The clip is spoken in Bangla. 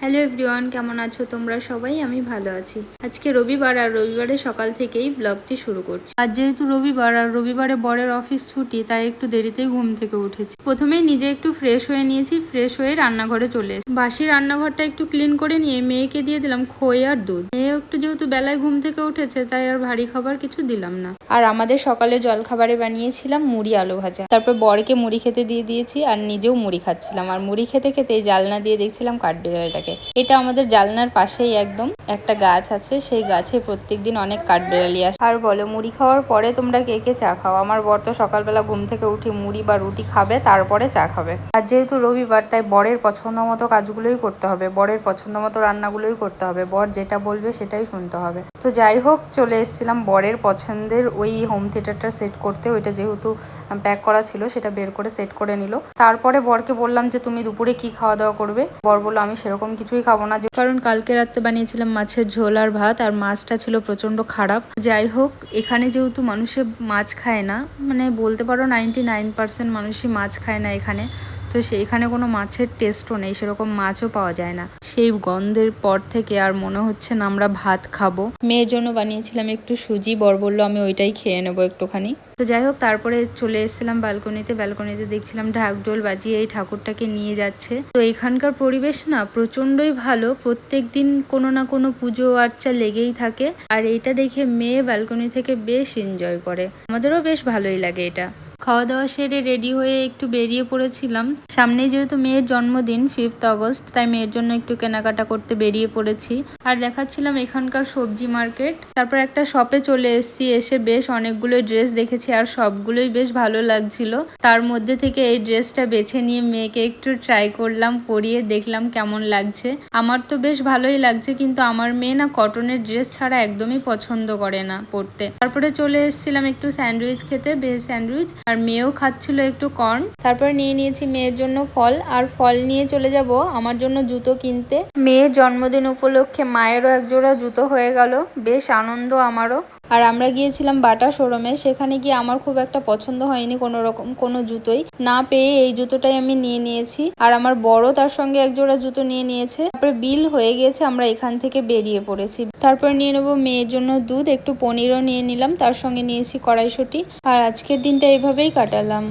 হ্যালো এভরিওয়ান, কেমন আছো তোমরা সবাই? আমি ভালো আছি। আজকে রবিবার, আর রবিবারে সকাল থেকেই ব্লগটি শুরু করছি। আজ যেহেতু রবিবার আর রবিবারে বরের অফিস ছুটি, তাই একটু দেরিতেই ঘুম থেকে উঠেছি। প্রথমেই নিজে একটু ফ্রেশ হয়ে নিয়েছি, ফ্রেশ হয়ে রান্নাঘরে চলে এসেছি। বাসি রান্নাঘরটা একটু ক্লিন করে নিয়ে মেয়েকে দিয়ে দিলাম খই আর দুধ। মেয়ে একটু যেহেতু বেলায় ঘুম থেকে উঠেছে, তাই আর ভারী খাবার কিছু দিলাম না। আর আমাদের সকালে জলখাবারে বানিয়েছিলাম মুড়ি আলু ভাজা। তারপর বরকে মুড়ি খেতে দিয়ে দিয়েছি আর নিজেও মুড়ি খাচ্ছিলাম। আর মুড়ি খেতে খেতে জালনা দিয়ে দেখছিলাম কাঠবিড়ালিটাকে। এটা আমাদের জানলার পাশেই একদম একটা গাছ আছে, সেই গাছে প্রত্যেকদিন অনেক কাঠবিড়ালি আসে। আর বলো, মুড়ি খাওয়ার পরে তোমরা কে কে চা খাও? আমার বর তো সকালবেলা ঘুম থেকে উঠে মুড়ি বা রুটি খাবে, তারপরে চা খাবে। আর যেহেতু রবিবার, তাই বরের পছন্দ মতো কাজগুলোই করতে হবে, বরের পছন্দ মতো রান্নাগুলোই করতে হবে। বর যেটা বলবে সেটাই শুনতে হবে। তো যাই হোক, চলে এসেছিলাম বরের পছন্দের ওই হোম থিয়েটারটা সেট করতে। ওইটা যেহেতু প্যাক করা ছিল, সেটা বের করে সেট করে নিল। তারপরে বরকে বললাম যে তুমি দুপুরে কি খাওয়া দাওয়া করবে। বর বললো আমি সেরকম কিছুই খাবো না, কারণ কালকে রাত্রে বানিয়েছিলাম মাছের ঝোল আর ভাত, আর মাছটা ছিল প্রচন্ড খারাপ। যাই হোক, এখানে যেহেতু মানুষে মাছ খায় না, মানে বলতে পারো 99% মানুষই মাছ খায় না এখানে, তো সেইখানে কোনো মাছের টেস্টও নেই, সেরকম মাছও পাওয়া যায় না। সেই গন্ধের পর থেকে আর মনে হচ্ছে না আমরা ভাত খাবো। মেয়ের জন্য বানিয়েছিলাম একটু সুজি, বর বললো আমি ওইটাই খেয়ে নেবো একটুখানি। তো যাই হোক, তারপরে চলে এসেছিলাম ব্যালকনিতে দেখছিলাম ঢাকঢোল বাজিয়ে এই ঠাকুরটাকে নিয়ে যাচ্ছে। তো এখানকার পরিবেশ না প্রচন্ডই ভালো, প্রত্যেক দিন কোনো না কোনো পুজো আর্চা লেগেই থাকে। আর এইটা দেখে মেয়ে ব্যালকনি থেকে বেশ এনজয় করে, আমাদেরও বেশ ভালোই লাগে এটা। খাওয়া দাওয়া সেরে রেডি হয়ে একটু বেরিয়ে পড়েছিলাম। সামনেই যেহেতু মেয়ের জন্মদিন 5th অগস্ট, তাই মেয়ের জন্য একটু কেনাকাটা করতে বেরিয়ে পড়েছি। আর দেখাচ্ছিলাম এখানকার সবজি মার্কেট। তারপর একটা শপে চলে এসেছি, এসে বেশ অনেকগুলো ড্রেস দেখেছি আর সবগুলোই বেশ ভালো লাগছিল। তার মধ্যে থেকে এই ড্রেসটা বেছে নিয়ে মেয়েকে একটু ট্রাই করলাম, পরিয়ে দেখলাম কেমন লাগছে। আমার তো বেশ ভালোই লাগছে, কিন্তু আমার মেয়ে না কটনের ড্রেস ছাড়া একদমই পছন্দ করে না পরতে। তারপরে চলে এসেছিলাম একটু স্যান্ডউইচ খেতে, ভেজ স্যান্ডউইচ, আর মেয়েও খাচ্ছিল একটু কর্ন। তারপর নিয়ে নিয়েছি মেয়ের জন্য ফল, আর ফল নিয়ে চলে যাব আমার জন্য জুতো কিনতে। মেয়ের জন্মদিন উপলক্ষে মায়েরও একজোড়া জুতো হয়ে গেল, বেশ আনন্দ আমারও। আর আমরা গিয়েছিলাম বাটা শোরুমে, সেখানে গিয়ে আমার খুব একটা পছন্দ হয়নি কোনো রকম কোনো জুতোই, না পেয়ে এই জুতোটাই আমি নিয়ে নিয়েছি। আর আমার বড় তার সঙ্গে একজোড়া জুতো নিয়ে নিয়েছে। তারপরে বিল হয়ে গেছে, আমরা এখান থেকে বেরিয়ে পড়েছি। তারপর নিয়ে নেবো মেয়ের জন্য দুধ, একটু পনিরও নিয়ে নিলাম, তার সঙ্গে নিয়েছি কড়াইশুঁটি। আর আজকের দিনটা এভাবেই কাটালাম।